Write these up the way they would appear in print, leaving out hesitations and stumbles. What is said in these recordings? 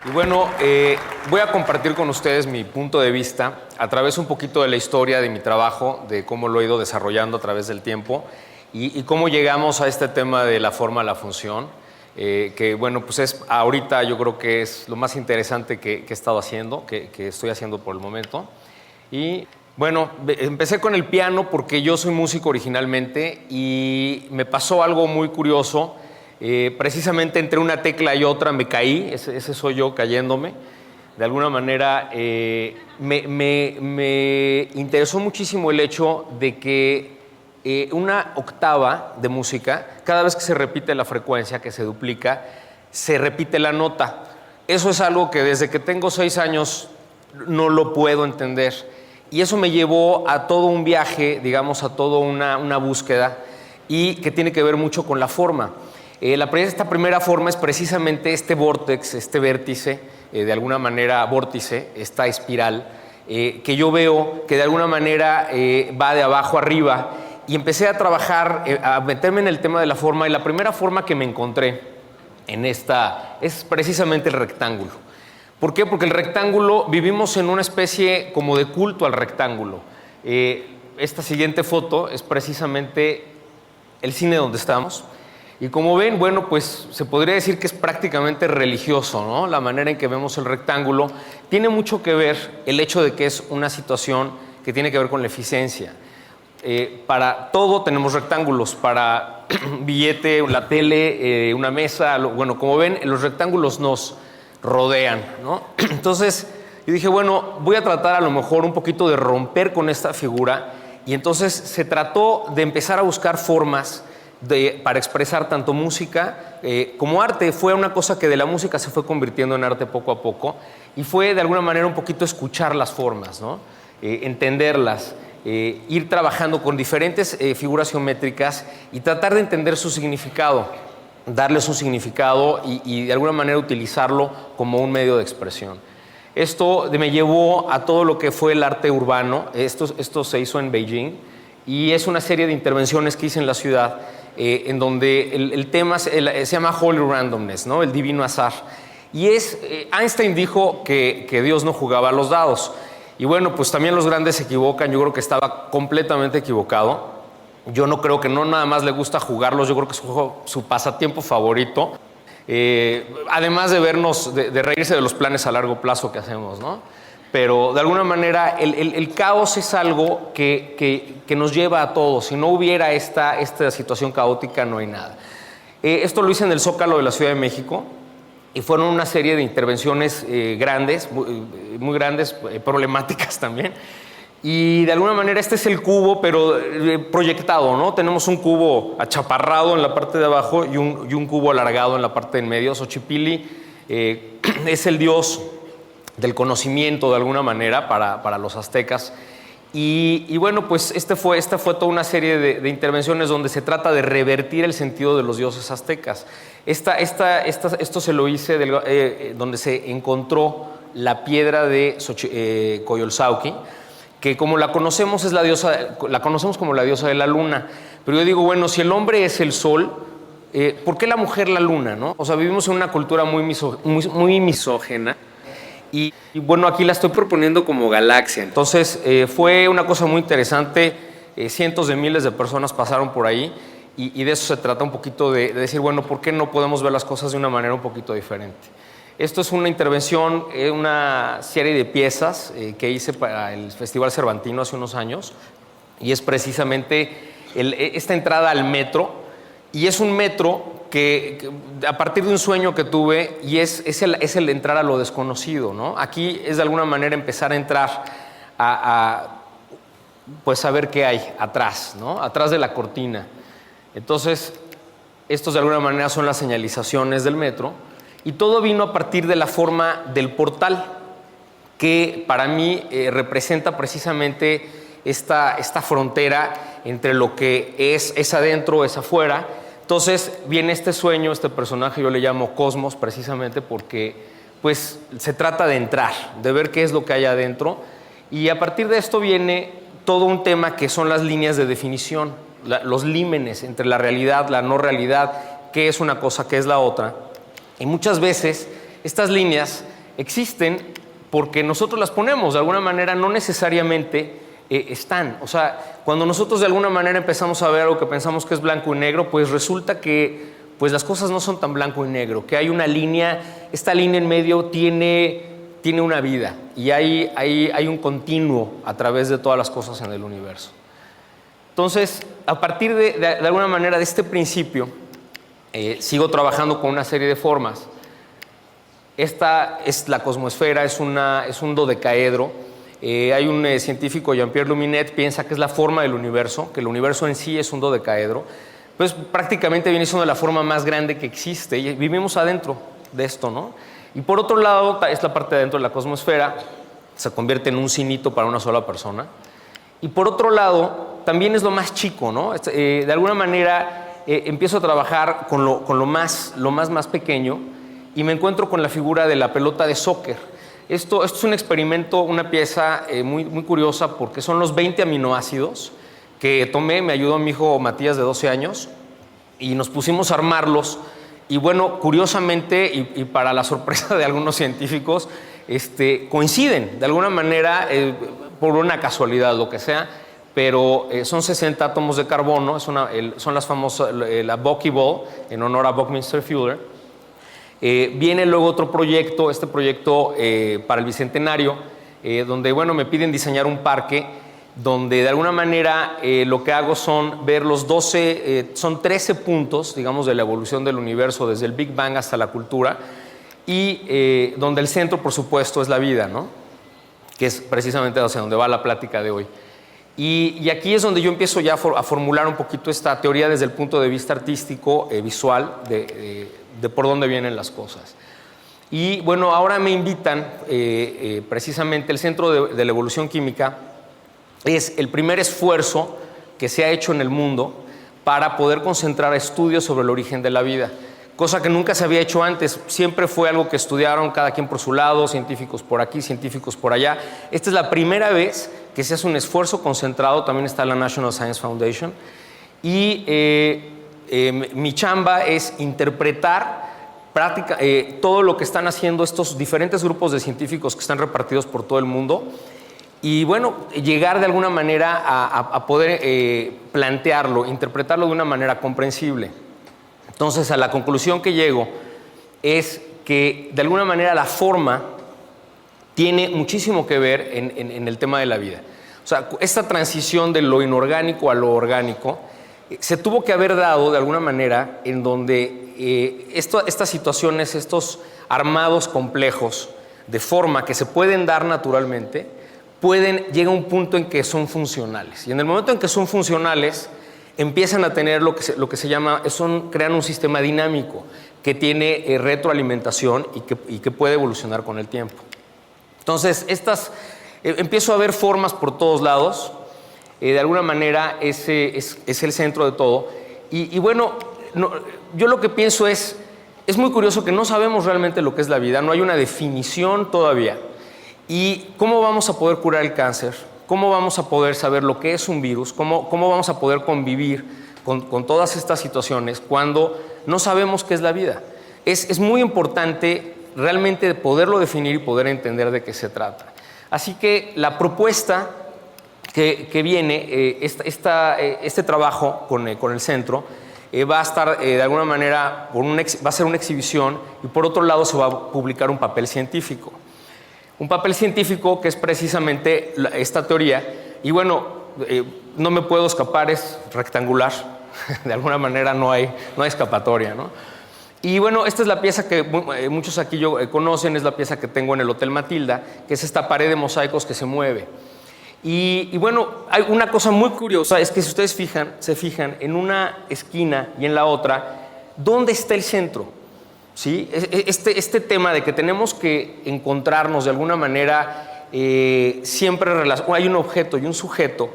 Y bueno, voy a compartir con ustedes mi punto de vista a través un poquito de la historia de mi trabajo, de cómo lo he ido desarrollando a través del tiempo y cómo llegamos a este tema de la forma a la función, que bueno, pues es ahorita yo creo que es lo más interesante que he estado haciendo, que estoy haciendo por el momento. Y bueno, empecé con el piano porque yo soy músico originalmente y me pasó algo muy curioso. Precisamente entre una tecla y otra me caí, ese soy yo cayéndome. De alguna manera me interesó muchísimo el hecho de que una octava de música, cada vez que se repite la frecuencia, que se duplica, se repite la nota. Eso es algo que desde que tengo 6 años no lo puedo entender. Y eso me llevó a todo un viaje, digamos, a toda una búsqueda y que tiene que ver mucho con la forma. Esta primera forma es precisamente este vórtex, este vértice, de alguna manera vórtice, esta espiral, que yo veo que de alguna manera va de abajo arriba. Y empecé a trabajar, a meterme en el tema de la forma, y la primera forma que me encontré en esta es precisamente el rectángulo. ¿Por qué? Porque el rectángulo, vivimos en una especie como de culto al rectángulo. Esta siguiente foto es precisamente el cine donde estamos. Y como ven, bueno, pues se podría decir que es prácticamente religioso, ¿no? La manera en que vemos el rectángulo tiene mucho que ver el hecho de que es una situación que tiene que ver con la eficiencia. Para todo tenemos rectángulos, para billete, la tele, una mesa, bueno, como ven, los rectángulos nos rodean, ¿no? Entonces yo dije, bueno, voy a tratar a lo mejor un poquito de romper con esta figura, y entonces se trató de empezar a buscar formas para expresar tanto música como arte. Fue una cosa que de la música se fue convirtiendo en arte poco a poco, y fue de alguna manera un poquito escuchar las formas, ¿no? Entenderlas, ir trabajando con diferentes figuras geométricas y tratar de entender su significado, darles un significado y de alguna manera utilizarlo como un medio de expresión. Esto me llevó a todo lo que fue el arte urbano. Esto se hizo en Beijing y es una serie de intervenciones que hice en la ciudad, en donde el tema se llama Holy Randomness, ¿no? El divino azar. Y Einstein dijo que Dios no jugaba a los dados. Y bueno, pues también los grandes se equivocan. Yo creo que estaba completamente equivocado. Yo no creo que no nada más le gusta jugarlos, yo creo que es su pasatiempo favorito. Además de vernos, de reírse de los planes a largo plazo que hacemos, ¿no? Pero de alguna manera el caos es algo que nos lleva a todos. Si no hubiera esta situación caótica, no hay nada. Esto lo hice en el Zócalo de la Ciudad de México y fueron una serie de intervenciones grandes, muy grandes, problemáticas también. Y de alguna manera este es el cubo, pero proyectado, ¿no? Tenemos un cubo achaparrado en la parte de abajo y un cubo alargado en la parte del medio. Xochipilli es el dios del conocimiento de alguna manera para los aztecas. Y bueno, pues esta fue toda una serie de intervenciones donde se trata de revertir el sentido de los dioses aztecas. Esto se lo hice donde se encontró la piedra de Coyolxauhqui, que como la conocemos la conocemos como la diosa de la luna. Pero yo digo, bueno, si el hombre es el sol, ¿por qué la mujer la luna, no? O sea, vivimos en una cultura muy misógena. Y bueno, aquí la estoy proponiendo como galaxia. Entonces fue una cosa muy interesante. Cientos de miles de personas pasaron por ahí y de eso se trata un poquito de decir, bueno, ¿por qué no podemos ver las cosas de una manera un poquito diferente? Esto es una intervención, una serie de piezas que hice para el Festival Cervantino hace unos años, y es precisamente esta entrada al metro, y es un metro que a partir de un sueño que tuve, y es el entrar a lo desconocido, ¿no? Aquí es de alguna manera empezar a entrar pues a ver qué hay atrás, ¿no? Atrás de la cortina. Entonces, estos de alguna manera son las señalizaciones del metro, y todo vino a partir de la forma del portal, que para mí representa precisamente esta frontera entre lo que es adentro, es afuera. Entonces viene este sueño, este personaje, yo le llamo Cosmos precisamente porque pues se trata de entrar, de ver qué es lo que hay adentro, y a partir de esto viene todo un tema que son las líneas de definición, los límenes entre la realidad, la no realidad, qué es una cosa, qué es la otra. Y muchas veces estas líneas existen porque nosotros las ponemos, de alguna manera no necesariamente están. O sea, cuando nosotros de alguna manera empezamos a ver algo que pensamos que es blanco y negro, pues resulta que pues las cosas no son tan blanco y negro, que hay una línea, esta línea en medio tiene una vida y hay un continuo a través de todas las cosas en el universo. Entonces, a partir de alguna manera de este principio, sigo trabajando con una serie de formas. Esta es la cosmosfera, es un dodecaedro. Hay un científico, Jean-Pierre Luminet, piensa que es la forma del universo, que el universo en sí es un dodecaedro. Pues prácticamente viene siendo la forma más grande que existe y vivimos adentro de esto, ¿no? Y por otro lado, es la parte de adentro de la cosmosfera, se convierte en un cinito para una sola persona. Y por otro lado, también es lo más chico, ¿no? De alguna manera empiezo a trabajar con lo más pequeño y me encuentro con la figura de la pelota de soccer. Esto es un experimento, una pieza muy curiosa porque son los 20 aminoácidos que tomé, me ayudó mi hijo Matías de 12 años y nos pusimos a armarlos. Y bueno, curiosamente y para la sorpresa de algunos científicos, coinciden de alguna manera por una casualidad, lo que sea, pero son 60 átomos de carbono, son las famosas, la Buckyball, en honor a Buckminster Fuller. Viene luego otro proyecto, este proyecto para el Bicentenario, donde bueno, me piden diseñar un parque donde de alguna manera lo que hago son ver los 13 puntos, digamos, de la evolución del universo, desde el Big Bang hasta la cultura, y donde el centro, por supuesto, es la vida, ¿no? Que es precisamente hacia donde va la plática de hoy. Y aquí es donde yo empiezo ya a formular un poquito esta teoría desde el punto de vista artístico, visual, de por dónde vienen las cosas. Y bueno, ahora me invitan, precisamente el Centro de la Evolución Química, es el primer esfuerzo que se ha hecho en el mundo para poder concentrar estudios sobre el origen de la vida, cosa que nunca se había hecho antes. Siempre fue algo que estudiaron cada quien por su lado, científicos por aquí, científicos por allá. Esta es la primera vez que se hace un esfuerzo concentrado, también está la National Science Foundation, y mi chamba es interpretar todo lo que están haciendo estos diferentes grupos de científicos que están repartidos por todo el mundo. Y bueno, llegar de alguna manera a poder plantearlo, interpretarlo de una manera comprensible. Entonces, a la conclusión que llego es que de alguna manera la forma tiene muchísimo que ver en el tema de la vida. O sea, esta transición de lo inorgánico a lo orgánico se tuvo que haber dado de alguna manera en donde estas situaciones, estos armados complejos de forma que se pueden dar naturalmente, llega un punto en que son funcionales. Y en el momento en que son funcionales, empiezan a tener lo que se llama, crean un sistema dinámico que tiene retroalimentación y que puede evolucionar con el tiempo. Entonces, empiezo a ver formas por todos lados. De alguna manera, ese es el centro de todo. Y bueno, yo lo que pienso es muy curioso que no sabemos realmente lo que es la vida, no hay una definición todavía. ¿Y cómo vamos a poder curar el cáncer? ¿Cómo vamos a poder saber lo que es un virus? ¿Cómo vamos a poder convivir con todas estas situaciones cuando no sabemos qué es la vida? Es muy importante realmente poderlo definir y poder entender de qué se trata. Así que la propuesta que viene, este trabajo con el centro, va a estar de alguna manera, va a ser una exhibición y por otro lado se va a publicar un papel científico. Un papel científico que es precisamente esta teoría. Y bueno, no me puedo escapar, es rectangular. De alguna manera no hay escapatoria, ¿no? Y bueno, esta es la pieza que muchos aquí conocen, es la pieza que tengo en el Hotel Matilda, que es esta pared de mosaicos que se mueve. Y bueno, hay una cosa muy curiosa, es que si ustedes se fijan en una esquina y en la otra, ¿dónde está el centro? ¿Sí? Este tema de que tenemos que encontrarnos de alguna manera siempre hay un objeto y un sujeto,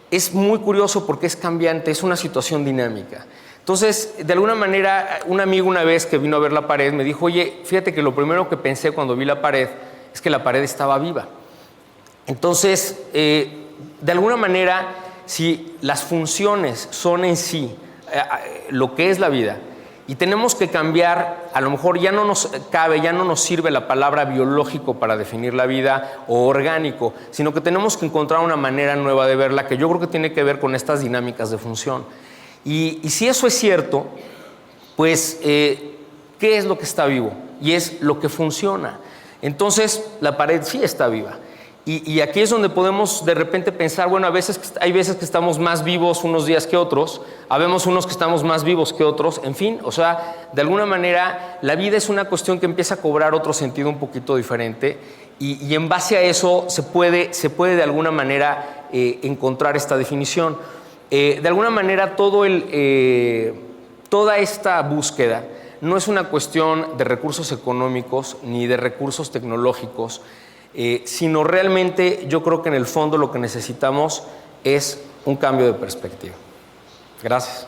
es muy curioso porque es cambiante, es una situación dinámica. Entonces, de alguna manera, un amigo una vez que vino a ver la pared me dijo, oye, fíjate que lo primero que pensé cuando vi la pared es que la pared estaba viva. Entonces, de alguna manera, si las funciones son en sí lo que es la vida, Y tenemos que cambiar, a lo mejor ya no nos cabe, ya no nos sirve la palabra biológico para definir la vida o orgánico, sino que tenemos que encontrar una manera nueva de verla que yo creo que tiene que ver con estas dinámicas de función. Y si eso es cierto, pues, ¿qué es lo que está vivo? Y es lo que funciona. Entonces, la pared sí está viva. Y aquí es donde podemos de repente pensar, bueno, hay veces que estamos más vivos unos días que otros, habemos unos que estamos más vivos que otros, en fin, o sea, de alguna manera la vida es una cuestión que empieza a cobrar otro sentido un poquito diferente y en base a eso se puede de alguna manera encontrar esta definición. De alguna manera toda esta búsqueda no es una cuestión de recursos económicos ni de recursos tecnológicos, sino realmente yo creo que en el fondo lo que necesitamos es un cambio de perspectiva. Gracias.